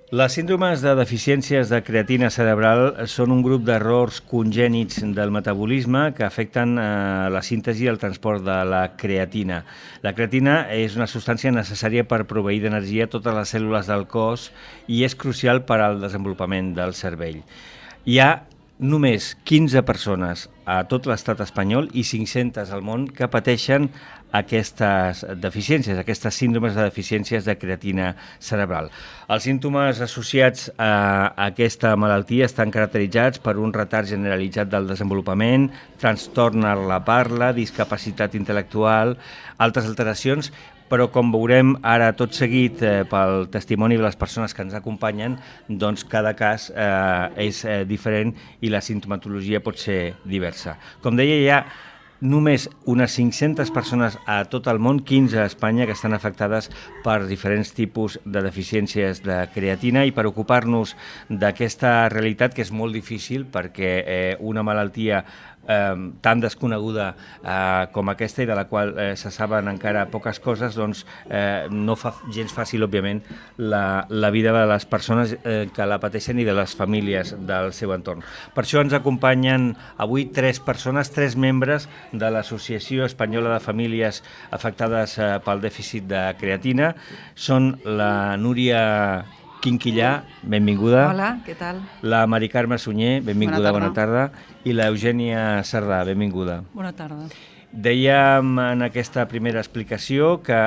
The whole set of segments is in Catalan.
Les síndromes de deficiències de creatina cerebral són un grup d'errors congènits del metabolisme que afecten la síntesi i el transport de la creatina. La creatina és una substància necessària per proveir d'energia a totes les cèl·lules del cos i és crucial per al desenvolupament del cervell. Hi ha només 15 persones a tot l'estat espanyol i 500 al món que pateixen aquestes deficiències, aquestes síndromes de deficiències de creatina cerebral. Els símptomes associats a aquesta malaltia estan caracteritzats per un retard generalitzat del desenvolupament, trastorn a la parla, discapacitat intel·lectual, altres alteracions, però com veurem ara tot seguit pel testimoni de les persones que ens acompanyen, doncs cada cas és diferent i la simptomatologia pot ser diversa. Com deia, hi ha només unes 500 persones a tot el món, 15 a Espanya, que estan afectades per diferents tipus de deficiències de creatina, i per ocupar-nos d'aquesta realitat, que és molt difícil perquè una malaltia tan desconeguda com aquesta i de la qual se saben encara poques coses, doncs no fa gens fàcil, òbviament, la vida de les persones que la pateixen i de les famílies del seu entorn. Per això ens acompanyen avui 3 persones, 3 membres de l'Associació Espanyola de Famílies Afectades pel Dèficit de Creatina. Són la Núria Quinquillà, benvinguda. Hola, què tal? La Mari Carme Sunyer, benvinguda, bona tarda. I l'Eugènia Cerdà, benvinguda. Bona tarda. Dèiem en aquesta primera explicació que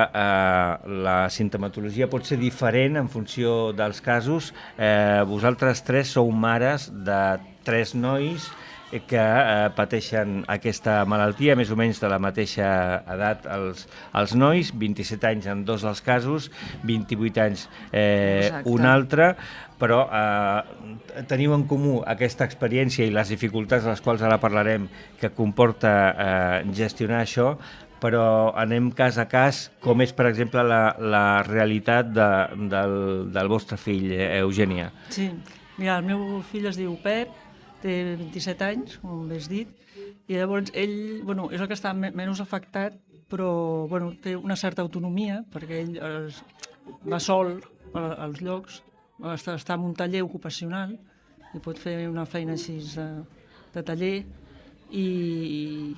la simptomatologia pot ser diferent en funció dels casos. Vosaltres 3 sou mares de 3 nois que pateixen aquesta malaltia, més o menys de la mateixa edat els nois, 27 anys en 2 dels casos, 28 anys un altre, però teniu en comú aquesta experiència i les dificultats de les quals ara parlarem que comporta gestionar això, però anem cas a cas, com és, per exemple, la realitat del vostre fill, Eugènia. Sí, mira, el meu fill es diu Pep, té 27 anys, com bé has dit, i llavors ell és el que està menys afectat, però té una certa autonomia, perquè ell va sol als llocs, està en un taller ocupacional i pot fer una feina així de taller i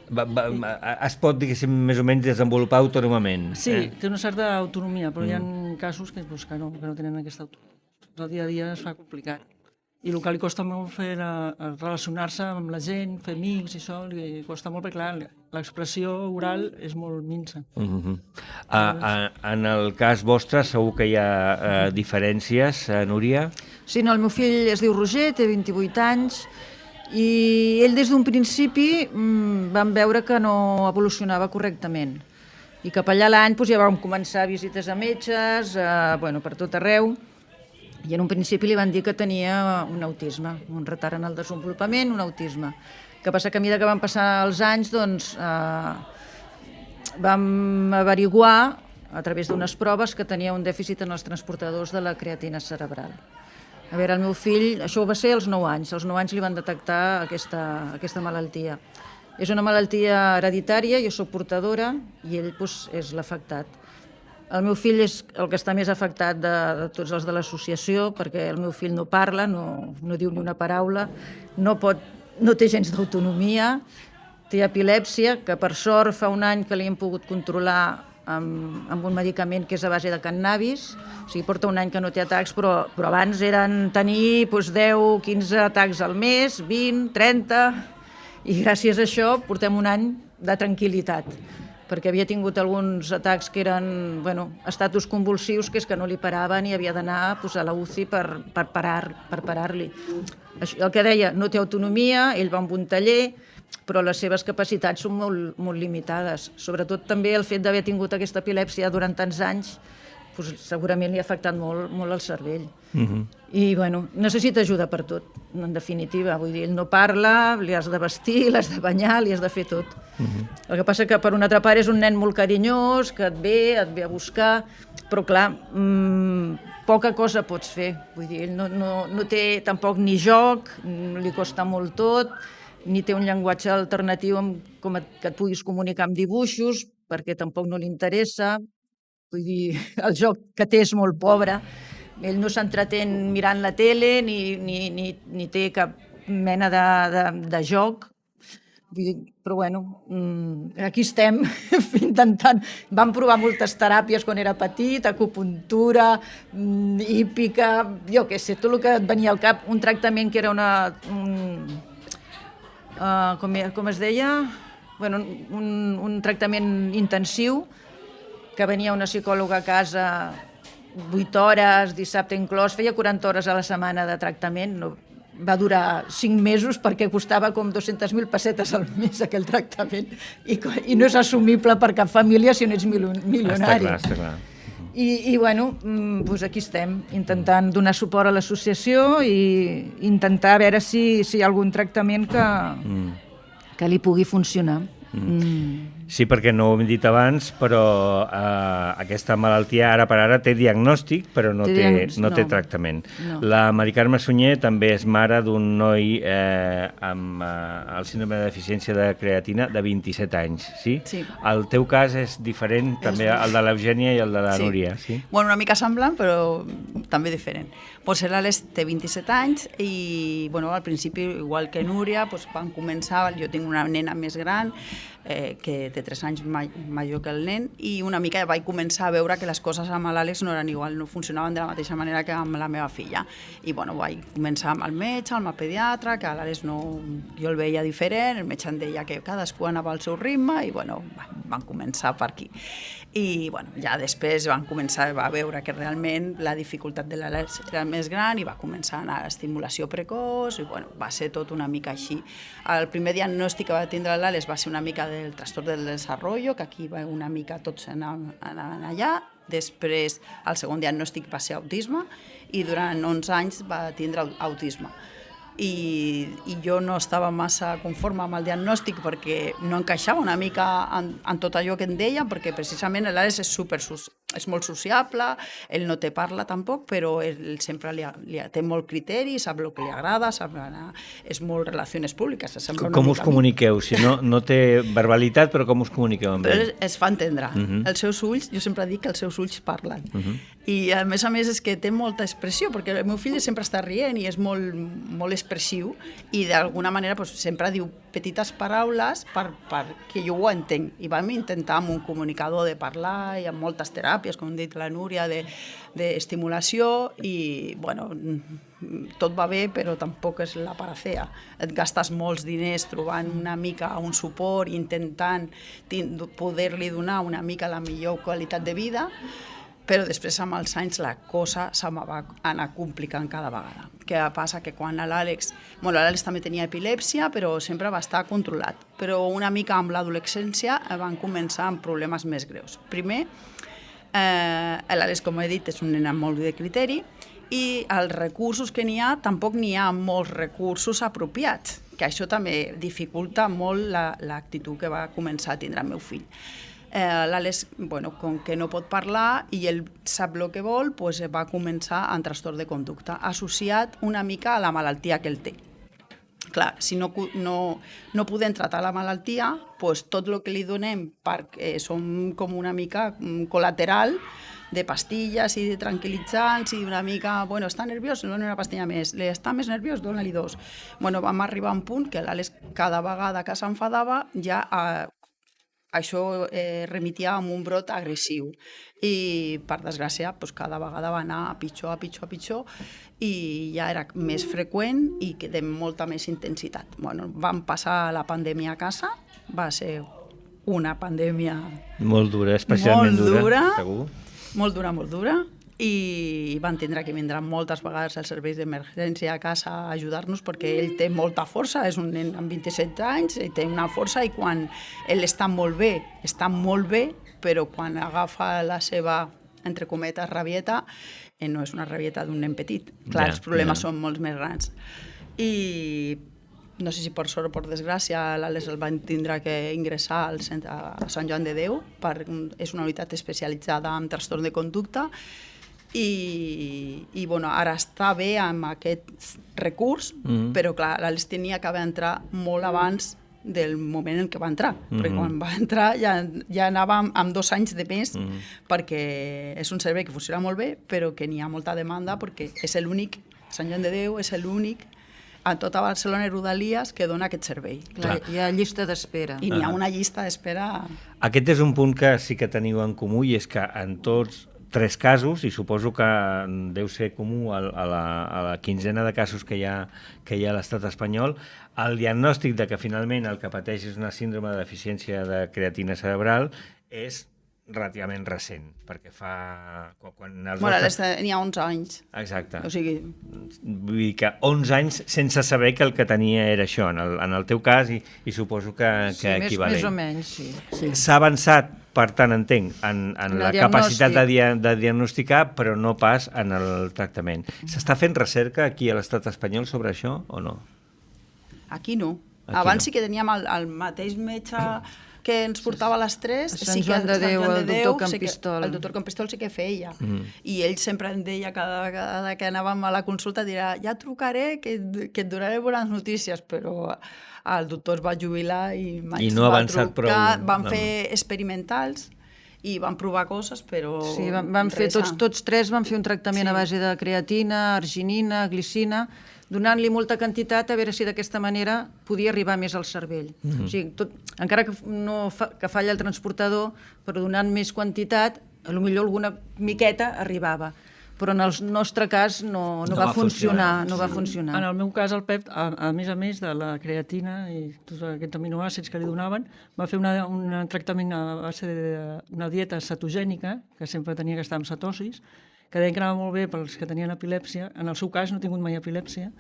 es pot, diguéssim, més o menys desenvolupar autònomament. Sí, té una certa autonomia, però hi ha casos que no tenen aquesta autonomia. El dia a dia es fa complicat. I el que li costa molt fer relacionar-se amb la gent, fer amics i això, li costa molt perquè, clar, l'expressió oral és molt minsa. En el cas vostre segur que hi ha diferències, Núria? Sí, no, el meu fill es diu Roger, té 28 anys, i ell des d'un principi vam veure que no evolucionava correctament i cap allà l'any ja vam començar visites a metges, per tot arreu, i en un principi li van dir que tenia un autisme, un retard en el desenvolupament, un autisme. El que passa que a mesura que van passar els anys doncs vam averiguar a través d'unes proves que tenia un dèficit en els transportadors de la creatina cerebral. A veure, el meu fill, això va ser als 9 anys. Als 9 anys li van detectar aquesta malaltia. És una malaltia hereditària, jo soc portadora i ell és l'afectat. El meu fill és el que està més afectat de tots els de l'associació, perquè el meu fill no parla, no diu ni una paraula, no té gens d'autonomia, té epilèpsia, que per sort fa un any que li hem pogut controlar amb un medicament que és a base de cannabis, o sigui, porta un any que no té atacs, però abans eren tenir 10, 15 atacs al mes, 20, 30, i gràcies a això portem un any de tranquil·litat, perquè havia tingut alguns atacs que eren estatus convulsius, que és que no li paraven i havia d'anar a la UCI per parar-li. El que deia, no té autonomia, ell va amb un taller, però les seves capacitats són molt limitades. Sobretot també el fet d'haver tingut aquesta epilèpsia durant tants anys segurament li ha afectat molt el cervell. I necessita ajuda per tot, en definitiva. Vull dir, ell no parla, li has de vestir, l'has de banyar, li has de fer tot. El que passa que per una altra part és un nen molt carinyós, que et ve a buscar, però clar, poca cosa pots fer. Vull dir, ell no té tampoc ni joc, li costa molt tot, ni té un llenguatge alternatiu que et puguis comunicar amb dibuixos, perquè tampoc no li interessa. Vull dir, el joc que té és molt pobre. Ell no s'entretén mirant la tele ni té cap mena de joc. Vull dir, però bueno, aquí estem intentant. Vam provar moltes teràpies quan era petit, acupuntura, hípica, jo què sé, tot el que et venia al cap, un tractament que era com es deia? Bueno, un tractament intensiu, que venia una psicòloga a casa 8 hores, dissabte inclòs, feia 40 hores a la setmana de tractament, va durar 5 mesos perquè costava com 200.000 pessetes al mes aquell tractament i no és assumible per cap família si no ets milionari. Està clar. I bueno, doncs aquí estem, intentant donar suport a l'associació i intentar veure si hi ha algun tractament que li pugui funcionar. Sí, perquè no ho hem dit abans, però aquesta malaltia ara per ara té diagnòstic, però no té tractament. No. La Mari Carme Sunyer també és mare d'un noi amb el síndrome de deficiència de creatina de 27 anys, sí? Sí. El teu cas és diferent, també el de l'Eugènia i el de la Núria, sí? Bueno, una mica semblant, però també diferent. Pues l'Àlex té 27 anys i bueno, al principi, igual que Núria, pues, van començar, jo tinc una nena més gran, que té 3 anys major que el nen, i una mica vaig començar a veure que les coses amb l'Àlex no eren igual, no funcionaven de la mateixa manera que amb la meva filla. I bueno, vaig començar amb el metge, amb el pediatre, que l'Àlex jo el veia diferent, el metge em deia que cadascú anava al seu ritme, i bueno, van començar per aquí. I bueno, ja després van començar a veure que realment la dificultat de l'Àlex era més gran i va començar a anar a estimulació precoç i bueno, va ser tot una mica així. El primer diagnòstic que va tindre l'Àlex va ser una mica del trastorn del desenvolupament, que aquí va una mica tots anant allà. Després el segon diagnòstic va ser autisme i durant 11 anys va tindre autisme. I jo no estava massa conforme amb el diagnòstic perquè no encaixava una mica en tot allò que em deia, perquè precisament l'Àlex és molt sociable, ell no té parla tampoc, però ell sempre té molt criteri, sap el que li agrada, és molt relacions públiques. Com us comuniqueu? Si no té verbalitat, però com us comuniqueu amb ell? Es fa entendre. Els seus ulls, jo sempre dic que els seus ulls parlen. I a més és que té molta expressió, perquè el meu fill sempre està rient i és molt expressiu i d'alguna manera sempre diu petites paraules perquè jo ho entenc. I vam intentar amb un comunicador de parlar i amb moltes teràpies, com ha dit la Núria, d'estimulació i, bueno, tot va bé, però tampoc és la panacea. Et gastes molts diners trobant una mica un suport, intentant poder-li donar una mica la millor qualitat de vida, però després amb els anys la cosa se me va anar complicant cada vegada. Què passa? Que quan l'Àlex també tenia epilèpsia, però sempre va estar controlat. Però una mica amb l'adolescència van començar amb problemes més greus. Primer, l'Àlex, com he dit, és un nen amb molt de criteri i els recursos que n'hi ha, tampoc n'hi ha molts recursos apropiats, que això també dificulta molt l'actitud que va començar a tindre el meu fill. L'Àlex, com que no pot parlar i ell sap el que vol, va començar amb trastorn de conducta, associat una mica a la malaltia que ell té. Clar, si no podem tratar la malaltia, tot el que li donem perquè som com una mica col·lateral de pastilles i de tranquil·litzants i una mica, està nerviós, dona una pastilla més, està més nerviós, dona-li 2. Vam arribar a un punt que l'Àlex cada vegada que s'enfadava ja això remitia a un brot agressiu i, per desgràcia, cada vegada va anar a pitjor i ja era més freqüent i de molta més intensitat. Vam passar la pandèmia a casa, va ser una pandèmia molt dura, especialment dura, segur. Molt dura, i van tindre que vindre moltes vegades als serveis d'emergència a casa a ajudar-nos perquè ell té molta força, és un nen amb 27 anys i té una força i quan ell està molt bé, però quan agafa la seva, entre cometes, rabieta, no és una rabieta d'un nen petit. Clar, els problemes són molt més grans. I no sé si per sort o per desgràcia l'Àlex el van tindre que ingressar al centre a Sant Joan de Déu, és una unitat especialitzada en trastorn de conducta, i ara està bé amb aquest recurs, però clar, l'Àlex tenia que haver entrat molt abans del moment en què va entrar, perquè quan va entrar ja anava amb 2 anys de més, perquè és un servei que funciona molt bé, però que n'hi ha molta demanda, perquè és l'únic, Sant Joan de Déu és l'únic a tota Barcelona i Rodalies que dona aquest servei. Clar, hi ha llista d'espera. I n'hi ha una llista d'espera... Aquest és un punt que sí que teniu en comú, i és que en tots 3 casos, i suposo que deu ser comú a la quinzena de casos que hi ha a l'estat espanyol, el diagnòstic de que finalment el que pateix és una síndrome de deficiència de creatina cerebral és relativament recent, perquè fa... N'hi ha 11 anys. Exacte. O sigui... Vull dir que 11 anys sense saber que el que tenia era això, en el teu cas, i suposo que equivalent. Més o menys, sí. S'ha avançat, per tant, entenc, en la capacitat de diagnosticar, però no pas en el tractament. S'està fent recerca aquí a l'estat espanyol sobre això o no? Aquí no. Abans sí que teníem el mateix metge que ens portava a les 3, Sant Joan de Déu, el doctor Campistol. El doctor Campistol sí que feia. I ell sempre em deia, cada vegada que anàvem a la consulta, dirà, ja trucaré, que et donaré bones notícies, però el doctor es va jubilar i no ha avançat prou. Van fer experimentals i van provar coses, però... Sí, van fer, tots 3 van fer un tractament a base de creatina, arginina, glicina, donant-li molta quantitat a veure si d'aquesta manera podia arribar més al cervell. O sigui, encara que falla el transportador, però donant més quantitat, potser alguna miqueta arribava. Però en el nostre cas no va funcionar. No va funcionar. En el meu cas, el Pep, a més de la creatina i tots aquests aminoàcids que li donaven, va fer un tractament a base d'una dieta cetogènica, que sempre tenia que estar amb cetosis, que deien que anava molt bé pels que tenien epilèpsia. En el seu cas no ha tingut mai epilèpsia,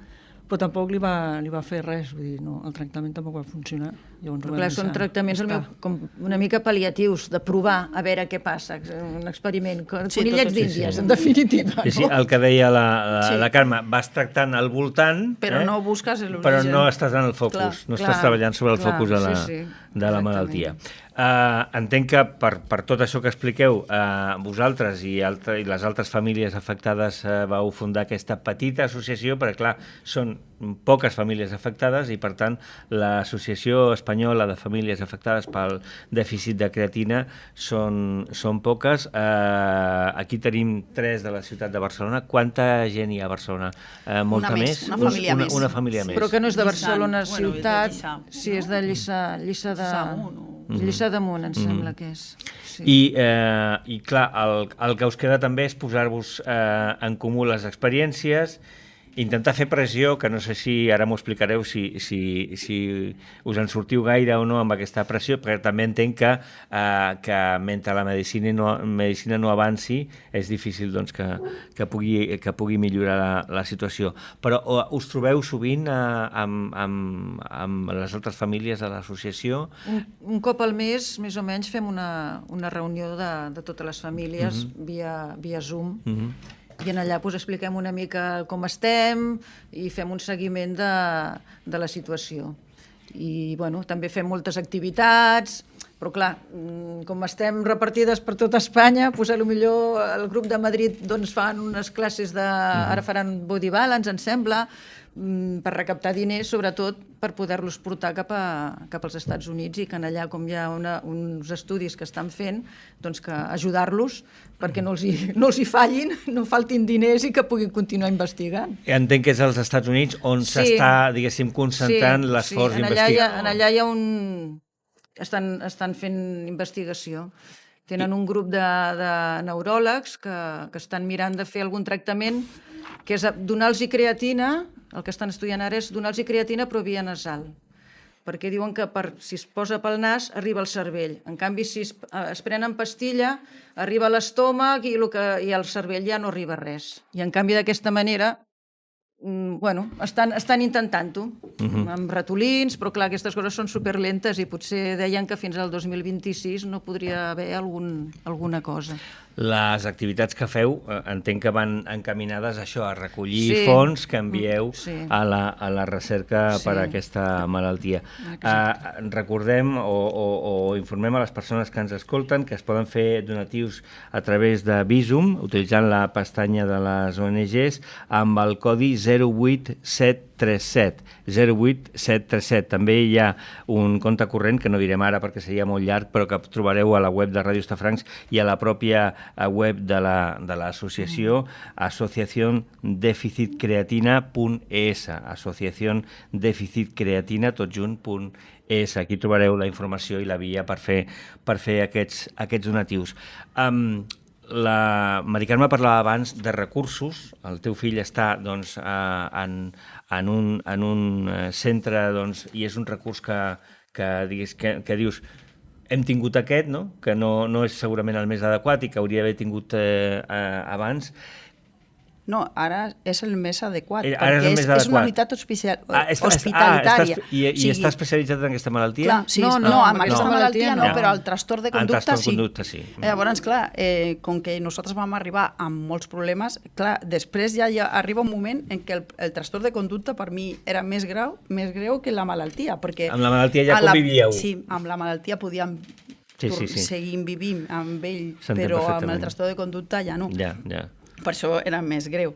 però tampoc li va fer res, vull dir, no, el tractament tampoc va funcionar. Però clar, són tractaments com una mica pal·liatius, de provar a veure què passa, un experiment, conillets d'Índies, en definitiva. Sí, el que deia la Carme, vas tractant al voltant, però no busques l'origen. Però no estàs en el focus, no estàs treballant sobre el focus de la malaltia. Entenc que per tot això que expliqueu, vosaltres i les altres famílies afectades vau fundar aquesta petita associació, perquè clar, són poques famílies afectades i per tant l'Associació Espanyola de Famílies Afectades pel Dèficit de Creatina són poques. Aquí tenim 3 de la ciutat de Barcelona. Quanta gent hi ha a Barcelona? Molta més? Una família més. Una família més. Però que no és de Barcelona ciutat, sí, és de Lliçà d'Amunt, em sembla que és. I clar, el que us queda també és posar-vos en comú les experiències, intentar fer pressió, que no sé si ara m'ho explicareu, si us en sortiu gaire o no amb aquesta pressió, perquè també entenc que mentre la medicina no avanci és difícil doncs, que pugui millorar la situació. Però us trobeu sovint amb les altres famílies de l'associació? Un cop al mes, més o menys, fem una reunió de totes les famílies via Zoom. I allà expliquem una mica com estem i fem un seguiment de la situació. I també fem moltes activitats, però clar, com estem repartides per tot Espanya, potser el grup de Madrid fan unes classes ara faran body balance, em sembla, per recaptar diners, sobretot per poder-los portar cap als Estats Units i que allà, com hi ha uns estudis que estan fent, doncs que ajudar-los perquè no els hi fallin, no faltin diners i que puguin continuar investigant. Entenc que és als Estats Units on s'està, diguéssim, concentrant l'esforç d'investigació. Allà hi ha estan fent investigació. Tenen un grup de neuròlegs que estan mirant de fer algun tractament que és donar-los creatina. El que estan estudiant ara és donar-los creatina però via nasal, perquè diuen que si es posa pel nas arriba al cervell. En canvi, si es prenen pastilla, arriba a l'estómac i al cervell ja no arriba res. I en canvi, d'aquesta manera, estan intentant-ho, amb ratolins, però clar, aquestes coses són superlentes i potser deien que fins al 2026 no podria haver alguna cosa. Les activitats que feu entenc que van encaminades a això, a recollir fons que envieu a la recerca per a aquesta malaltia. Recordem o informem a les persones que ens escolten que es poden fer donatius a través de Bizum, utilitzant la pestanya de les ONGs, amb el codi 087 737 08737. També hi ha un compte corrent, que no direm ara perquè seria molt llarg, però que trobareu a la web de Ràdio Hostafrancs i a la pròpia web de l'associació, asociaciondeficitcreatina.es, asociaciondeficitcreatina, tot junt.es. Aquí trobareu la informació i la via per fer aquests donatius. La Mari Carme parlava abans de recursos. El teu fill està doncs, en un centre, doncs, i és un recurs que dius hem tingut aquest, no? Que no és segurament el més adequat i que hauria d'haver tingut abans. No, ara és el més adequat, Ara és el més adequat. És una unitat hospitalitària. I està especialitzat en aquesta malaltia? Clar, sí, no, amb aquesta malaltia no, però el trastorn de conducta sí. Llavors, clar, com que nosaltres vam arribar amb molts problemes, clar, després ja arriba un moment en què el trastorn de conducta per mi era més greu que la malaltia. Perquè amb la malaltia ja convivíeu. Sí, amb la malaltia podíem seguir vivint amb ell, però amb el trastorn de conducta ja no. Ja. Per això era més greu.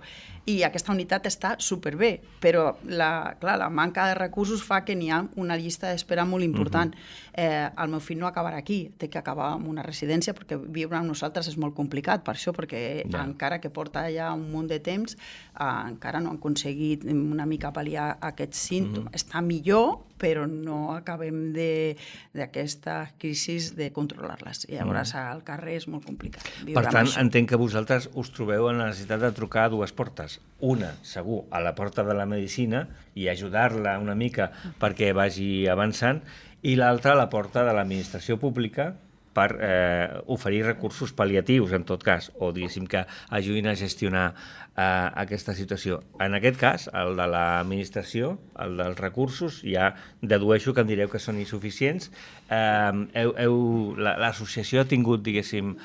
I aquesta unitat està superbé, però la manca de recursos fa que n'hi ha una llista d'espera molt important. El meu fill no acabarà aquí, té que acabar en una residència, perquè viure amb nosaltres és molt complicat, per això, perquè encara que porta ja un munt de temps, encara no han aconseguit una mica pal·liar aquests símptomes. Està millor, però no acabem d'aquesta crisi de controlar-les. I llavors al carrer és molt complicat. Per tant, entenc que vosaltres us trobeu en la necessitat de trucar a dues portes. Una, segur, a la porta de la medicina i ajudar-la una mica perquè vagi avançant, i l'altra a la porta de l'administració pública per oferir recursos pal·liatius, en tot cas, o diguéssim que ajudin a gestionar aquesta situació. En aquest cas, el de l'administració, el dels recursos, ja dedueixo que em direu que són insuficients. L'associació ha tingut, diguéssim,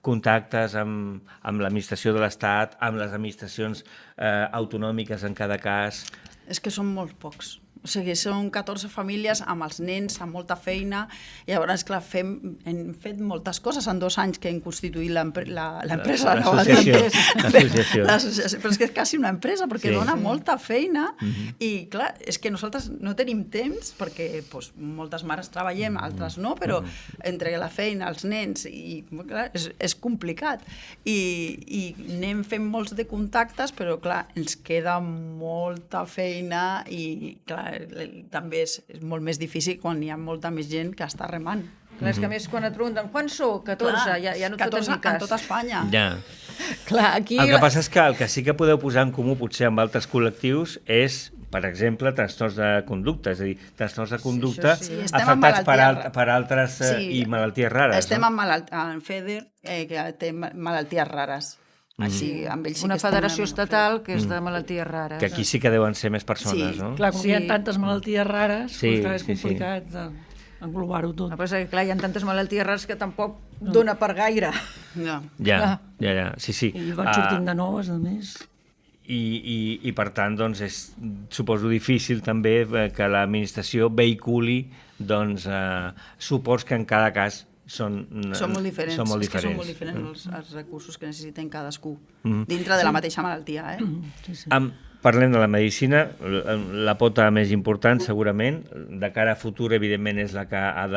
contactes amb l'administració de l'Estat, amb les administracions autonòmiques en cada cas? És que són molt pocs. O sigui, són 14 famílies amb els nens, amb molta feina, i llavors, clar, hem fet moltes coses en 2 anys que hem constituït l'empresa. L'associació. Però és que és quasi una empresa, perquè dona molta feina, i clar, és que nosaltres no tenim temps, perquè moltes mares treballem, altres no, però entre la feina, els nens, i clar, és complicat. I anem fent molts de contactes, però clar, ens queda molta feina i clar, també és molt més difícil quan hi ha molta més gent que està remant. Clar, és que a més quan et pregunten quants sou? 14, ja no 14 en tota Espanya. Ja. Clar, aquí... El que passa és que el que sí que podeu posar en comú potser amb altres col·lectius és, per exemple, trastorns de conducta, és a dir, trastorns de conducta afectats per altres i malalties rares. Estem en FEDER, que té malalties rares. Així, amb ells una federació estatal que és de malalties rares. Que aquí sí que deuen ser més persones, no? Clar, com hi ha tantes malalties rares, és complicat englobar-ho tot. Clar, hi ha tantes malalties rares que tampoc dona per gaire. Ja, sí. I van sortint de noves, a més. I per tant, doncs, és, suposo, difícil també que l'administració vehiculi suports que en cada cas són molt diferents. Són molt diferents els recursos que necessiten cadascú dintre de la mateixa malaltia. Parlem de la medicina, la pota més important segurament, de cara a futur evidentment és la que ha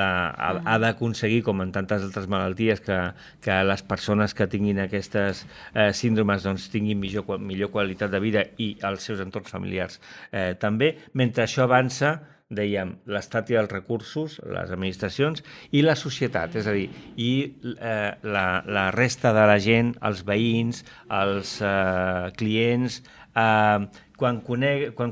d'aconseguir, com en tantes altres malalties, que les persones que tinguin aquestes síndromes tinguin millor qualitat de vida i els seus entorns familiars també. Mentre això avança, dèiem, l'Estat i els recursos, les administracions i la societat, és a dir, i la resta de la gent, els veïns, els clients, quan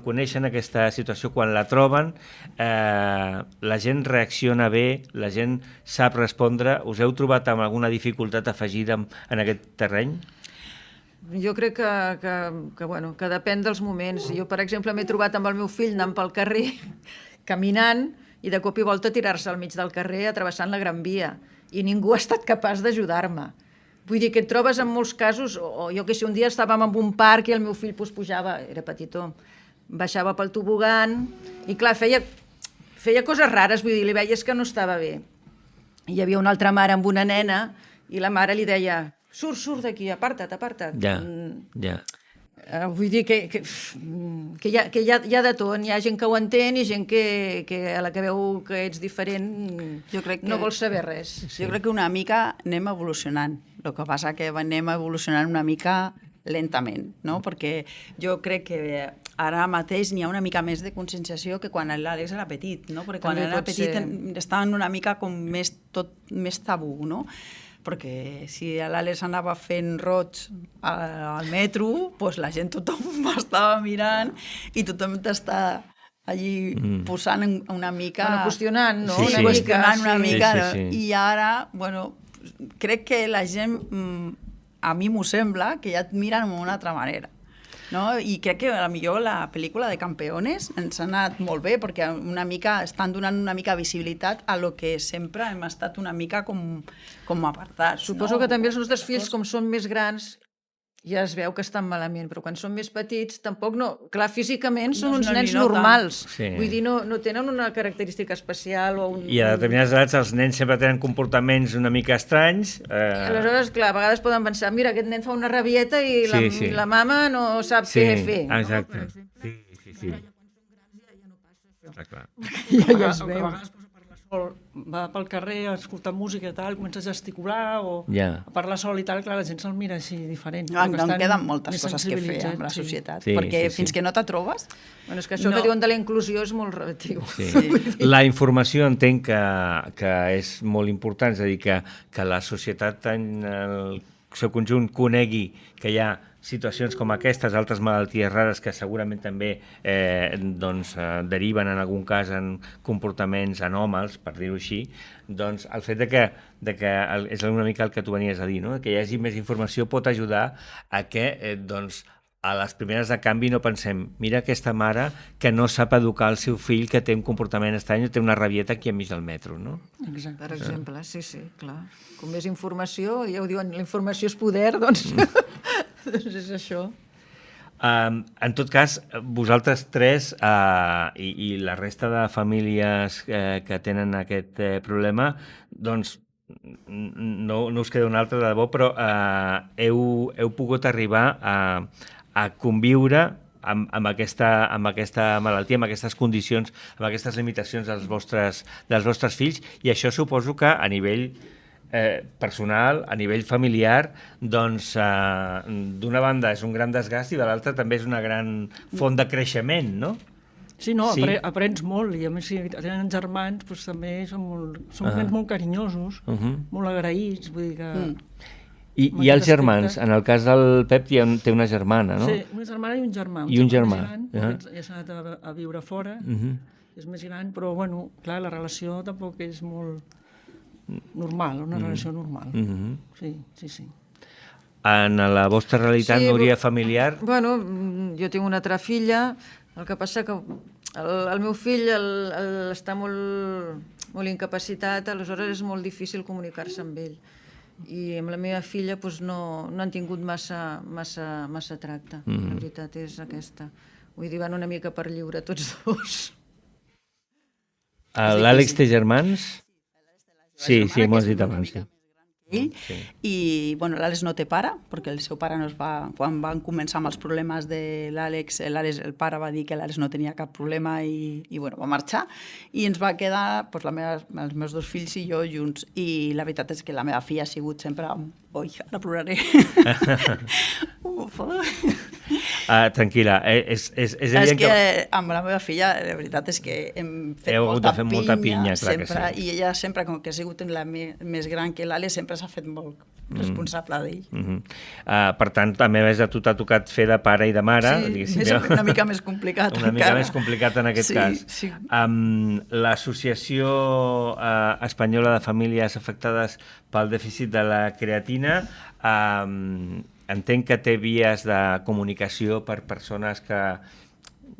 coneixen aquesta situació, quan la troben, la gent reacciona bé, la gent sap respondre. Us heu trobat amb alguna dificultat afegida en aquest terreny? Jo crec que depèn dels moments. Jo, per exemple, m'he trobat amb el meu fill anant pel carrer, caminant, i de cop i volta tirar-se al mig del carrer travessant la Gran Via. I ningú ha estat capaç d'ajudar-me. Vull dir que et trobes en molts casos, o jo que sé, un dia estàvem en un parc i el meu fill pujava, era petitó, baixava pel tobogan, i clar, feia coses rares, vull dir, li veies que no estava bé. I hi havia una altra mare amb una nena, i la mare li deia, surt d'aquí, aparta't. Ja. Vull dir que hi ha de tot. Hi ha gent que ho entén i gent que a la que veu que ets diferent Jo crec que, no vol saber res. jo crec que una mica anem evolucionant. El que passa que anem evolucionant una mica lentament, no? Perquè jo crec que ara mateix n'hi ha una mica més de conscienciació que quan l'Àlex era petit, no? Perquè quan També era pot petit ser. estaven una mica com tot més tabú, no? Perquè si l'Àlex anava fent roig al metro, doncs la gent, tothom estava mirant i tothom t'està allí posant una mica... Bueno, qüestionant, no? Sí, sí. Qüestionant una mica. Sí. I ara, bueno, crec que la gent, a mi m'ho sembla, que ja et miren d'una altra manera. No? I crec que potser la pel·lícula de Campeones ens ha anat molt bé perquè una mica estan donant una mica visibilitat a lo que sempre hem estat una mica com apartats. Suposo no? que també els nostres fills, com són més grans, ja es veu que estan malament, però quan són més petits tampoc no... Clar, físicament són uns No nens li nota. normals. Sí. Vull dir, no tenen una característica especial o un... I a determinades edats els nens sempre tenen comportaments una mica estranys. Aleshores, clar, a vegades poden pensar, mira, aquest nen fa una rabieta i la mama no sap què fer. Exacte. Sí. Està clar. Ja es veu. A vegades va pel carrer a escoltar música i tal, comença a gesticular o Ja. a parlar sol i tal, clar, la gent se'l mira així diferent. En perquè estan queden moltes més coses que fer amb la sensibilitzats, sí. societat, Sí, perquè sí. fins que no t'atrobes... Bueno, és que això No. que diuen de la inclusió és molt relatiu. Sí. La informació entenc que és molt important, és a dir, que la societat en el seu conjunt conegui que hi ha situacions com aquestes, altres malalties rares que segurament també deriven en algun cas en comportaments anòmals, per dir-ho així, doncs el fet de que és una mica el que tu venies a dir, no? Que hi hagi més informació pot ajudar a que a les primeres de canvi no pensem, mira aquesta mare que no sap educar el seu fill que té un comportament estrany o té una rabieta aquí enmig del metro, no? Exacte. Per exemple, sí, clar. Com més informació, ja ho diuen, la informació és poder, doncs, doncs és això. En tot cas, vosaltres tres i la resta de famílies que tenen aquest problema, doncs no us queda un altre de debò, però heu pogut arribar a conviure amb aquesta malaltia, amb aquestes condicions, amb aquestes limitacions dels vostres fills, i això suposo que a nivell personal, a nivell familiar, doncs d'una banda és un gran desgast i de l'altra també és una gran font de creixement, no? Sí, no, Sí. aprens molt, i a més si tenen germans, doncs també són nens molt carinyosos, molt agraïts, vull dir que... I els germans, en el cas del Pep té una germana, no? Sí, una germana i un germà. I un germà. Més gran, ja s'ha anat a viure fora, és més gran, però, bueno, clar, la relació tampoc és molt normal, una relació normal. Sí. En la vostra realitat, Núria, familiar... Bueno, jo tinc una altra filla, el que passa que el meu fill està molt incapacitat, aleshores és molt difícil comunicar-se amb ell. I amb la meva filla doncs, no han tingut massa tracte. La veritat és aquesta. Vull dir, van una mica per lliure tots dos. L'Àlex té germans? Sí, m'ho has dit abans. Ell. I bueno, l'Àlex no té pare, perquè el seu pare quan van començar amb els problemes de l'Àlex, el pare va dir que l'Àlex no tenia cap problema i bueno, va marxar, i ens va quedar els meus dos fills i jo junts, i la veritat és que la meva filla ha sigut sempre... Ui, ara ploraré. Tranquil·la, és evident És que amb la meva filla, la veritat és que hem fet Heu hagut de fer molta pinya, clar que sempre, sí. i ella sempre, com que ha sigut la més gran que l'Àlex, sempre s'ha fet molt responsable d'ell. Per tant, també a tu t'ha tocat fer de pare i de mare. Sí, és una mica més complicat. Una mica més complicat en aquest cas. Sí. L'Associació Espanyola de Famílies Afectades pel Dèficit de la Creatina entenc que té vies de comunicació per persones que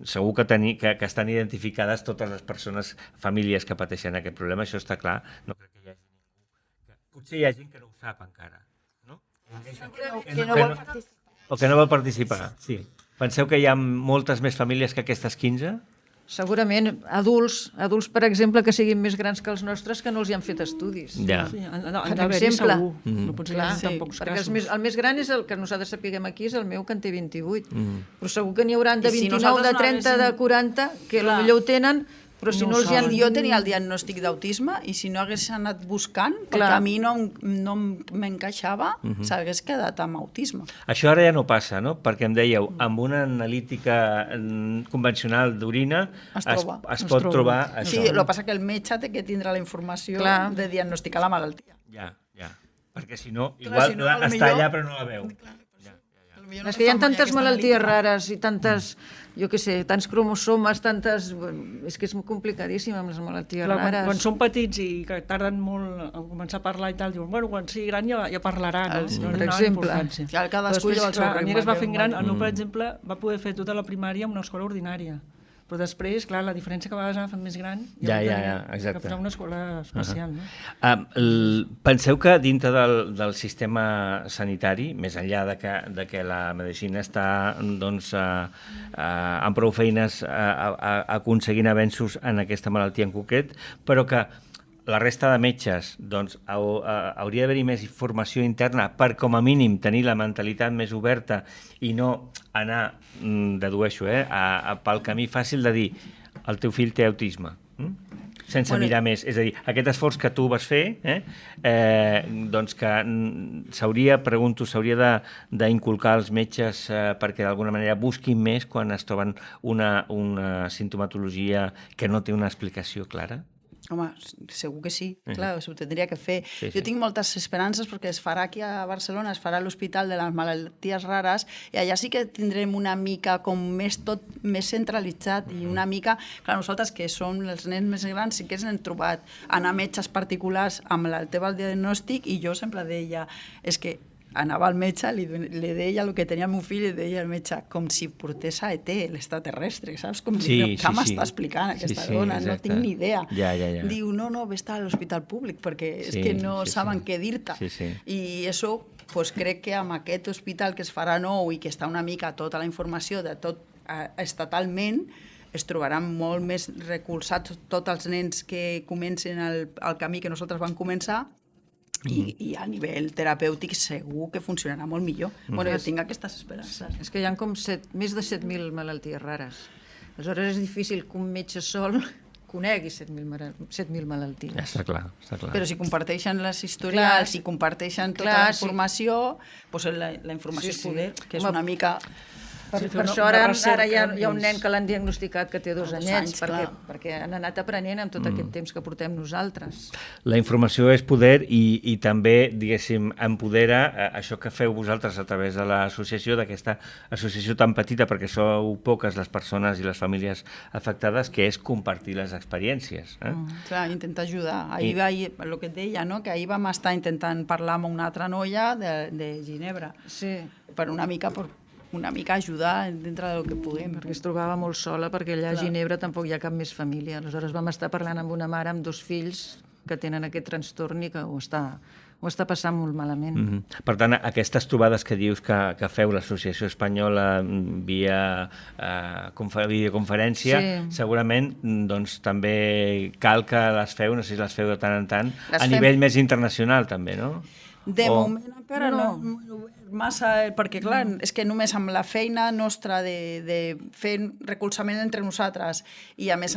segur que estan identificades totes les persones, famílies que pateixen aquest problema, això està clar. No crec que hi hagi ningú. Potser hi ha gent que no ho sap encara, no? Que no vol participar. O que no vol participar, sí. Penseu que hi ha moltes més famílies que aquestes 15? Segurament adults, per exemple, que siguin més grans que els nostres, que no els hi han fet estudis. Ja. Sí, han Per d'haver-hi exemple. segur. No pot ser Clar, en tan pocs perquè casos. el més gran és el que nosaltres sapiguem aquí, és el meu, que en té 28. Però segur que n'hi hauran de I si 29, nosaltres de no 30, de 40, que Clar. potser ho tenen, però si No no ho els hi han... saben. Jo tenia el diagnòstic d'autisme i si no hagués anat buscant, Clar. perquè a mi no m'encaixava, s'hagués quedat amb autisme. Això ara ja no passa, no? Perquè em dèieu, amb una analítica convencional d'orina Es troba. es pot trobar això. Sí, el que passa que el metge té que tindre la informació Clar. de diagnosticar la malaltia. Ja. Perquè si no, Clar, igual si no, potser- està allà però no la veu. És que hi ha tantes malalties rares i tantes, jo què sé, tants cromosomes, tantes... És que és complicadíssim amb les malalties Clar, rares. quan són petits i que tarden molt a començar a parlar i tal, diuen, bueno, quan sigui gran ja parlarà, no? Sí, No per li donaven exemple. importància. Clar, cadascú Però lleva el seu clar, a mi que es va ritme, fent que gran, va- el meu, per exemple, va poder fer tota la primària en una escola ordinària. Però després, clar, la diferència que a vegades agafen més gran, Ja, tenia exacte. que posar una escola especial, no? Penseu que dintre del sistema sanitari, més enllà de que la medicina està doncs, amb prou feines aconseguint avenços en aquesta malaltia en concret, però que la resta de metges doncs, hauria d'haver-hi més informació interna per, com a mínim, tenir la mentalitat més oberta i no anar, dedueixo, pel camí fàcil de dir el teu fill té autisme, sense mirar més. És a dir, aquest esforç que tu vas fer, doncs que s'hauria d'inculcar als metges perquè d'alguna manera busquin més quan es troben una sintomatologia que no té una explicació clara? Home, segur que sí, clar, s'ho tindria que fer. Sí. Jo tinc moltes esperances perquè es farà aquí a Barcelona, es farà a l'Hospital de les Malalties Rares i allà sí que tindrem una mica com tot més centralitzat i una mica, clar, nosaltres que som els nens més grans sí que ens hem trobat anar a metges particulars amb el teu diagnòstic i jo sempre deia, és que anava al metge, li deia el que tenia el meu fill i deia al metge, com si portés a ET, l'extraterrestre, saps? Com què m'està explicant aquesta dona? No tinc ni idea. Ja. Diu, no, vés a l'hospital públic perquè és Sí, que no sí, saben sí. què dir-te. Sí. I això, pues, crec que amb aquest hospital que es farà nou i que està una mica tota la informació de tot estatalment, es trobaran molt més recolzats tots els nens que comencen el camí que nosaltres vam començar i a nivell terapèutic segur que funcionarà molt millor. Bueno, jo tinc aquestes esperances. És que hi ha com més de 7.000 malalties rares. Aleshores és difícil que un metge sol conegui 7.000 malalties. Està clar. Però si comparteixen les historials, si comparteixen tota la informació, doncs la informació és poder, que és una mica... Per això ara hi ha un nen que l'han diagnosticat que té 2 anyets, perquè han anat aprenent amb tot aquest temps que portem nosaltres. La informació és poder i també, diguéssim, empodera això que feu vosaltres a través de l'associació, d'aquesta associació tan petita, perquè sou poques les persones i les famílies afectades, que és compartir les experiències. Clar, intentar ajudar. Ahir el que et deia, no? Que ahir vam estar intentant parlar amb una altra noia de Ginebra, per una mica ajudar dintre del que puguem. Perquè es trobava molt sola, perquè allà a Ginebra tampoc hi ha cap més família. Aleshores vam estar parlant amb una mare amb 2 fills que tenen aquest trastorn i que ho està passant molt malament. Per tant, aquestes trobades que dius que feu l'Associació Espanyola via videoconferència, segurament doncs, també cal que les feu, no sé si les feu de tant en tant, a nivell més internacional també, no? De moment encara no massa, perquè clar, és que només amb la feina nostra de fer recolzament entre nosaltres i a més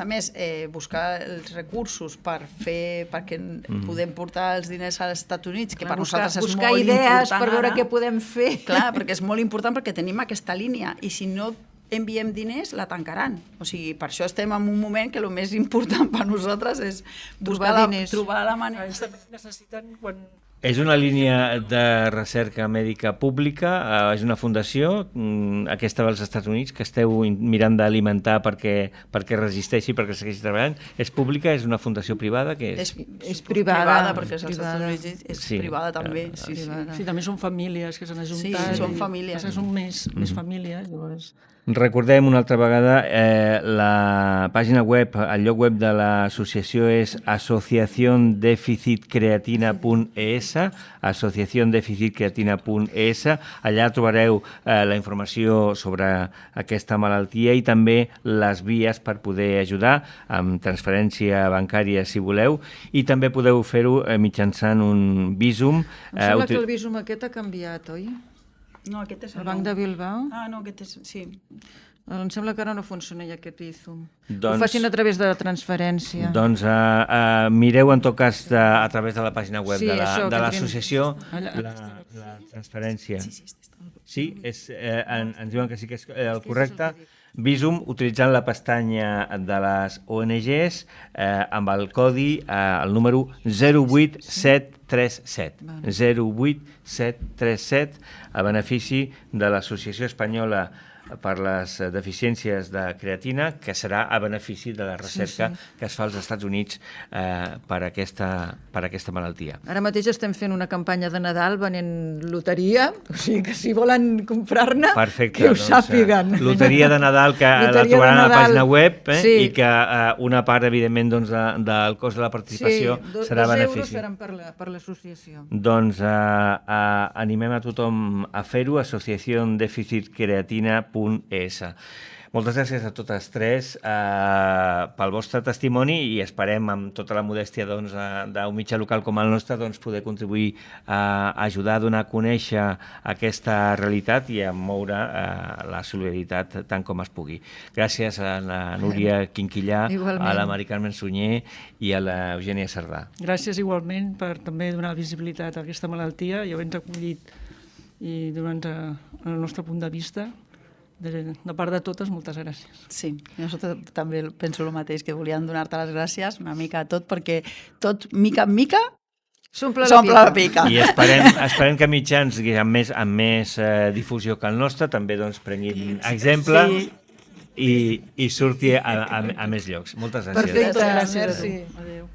buscar els recursos perquè podem portar els diners als Estats Units, que per nosaltres és molt important. Buscar idees per veure què podem fer. Clar, perquè és molt important perquè tenim aquesta línia i si no enviem diners, la tancaran. O sigui, per això estem en un moment que el més important per nosaltres és trobar la manera. Ells també necessiten quan... És una línia de recerca mèdica pública, és una fundació, aquesta dels Estats Units, que esteu mirant d'alimentar perquè resisteixi, perquè segueixi treballant. És pública, és una fundació privada? És privada, perquè els Estats Units és privada també. Sí, també són famílies que s'han ajuntat. Sí, són famílies. Són més famílies, llavors... Recordem una altra vegada, la pàgina web, el lloc web de l'associació és asociaciondeficitcreatina.es, asociaciondeficitcreatina.es. Allà trobareu la informació sobre aquesta malaltia i també les vies per poder ajudar amb transferència bancària si voleu, i també podeu fer-ho mitjançant un Bizum. Em sembla que el Bizum aquest ha canviat, oi? No, aquest és El Banc de Bilbao? Ah, no, aquest és... Sí. Em sembla que ara no funciona ja aquest Bizum. Doncs, ho facin a través de la transferència. Doncs mireu en tot cas a través de la pàgina web Sí, de això, que l'associació Allà. la transferència. Sí, ens diuen que sí que és el correcte. Bizum, utilitzant la pestanya de les ONGs amb el codi, el número 08737. 08737, a benefici de l'Associació Espanyola per les deficiències de creatina, que serà a benefici de la recerca que es fa als Estats Units per aquesta malaltia. Ara mateix estem fent una campanya de Nadal venent loteria, o sigui que si volen comprar-ne, Perfecte, que ho sàpiguen. Loteria de Nadal, que la Loteria trobaran de a la Nadal, pàgina web, sí. i que una part, evidentment, doncs, del cost de la participació serà a 2 benefici. euros seran per l'associació. Doncs animem a tothom a fer-ho, asociaciondeficitcreatina.es. Moltes gràcies a totes tres pel vostre testimoni, i esperem, amb tota la modèstia d'un mitjà local com el nostre, poder contribuir a ajudar a donar a conèixer aquesta realitat i a moure la solidaritat tant com es pugui. Gràcies a la Núria Quinquillà, Igualment. a la Mari Carmen Sunyer i a l'Eugènia Cerdà. Gràcies igualment per també donar visibilitat a aquesta malaltia i haver-nos acollit i donar-nos el nostre punt de vista. De part de totes, moltes gràcies. Sí, nosaltres també penso el mateix, que volíem donar-te les gràcies una mica a tot, perquè tot, mica en mica, S'omple la pica. I esperem que mitjans amb més difusió que el nostre també prenguin exemple i surti a més llocs. Moltes gràcies. Perfecte, Gràcies. merci. Adéu.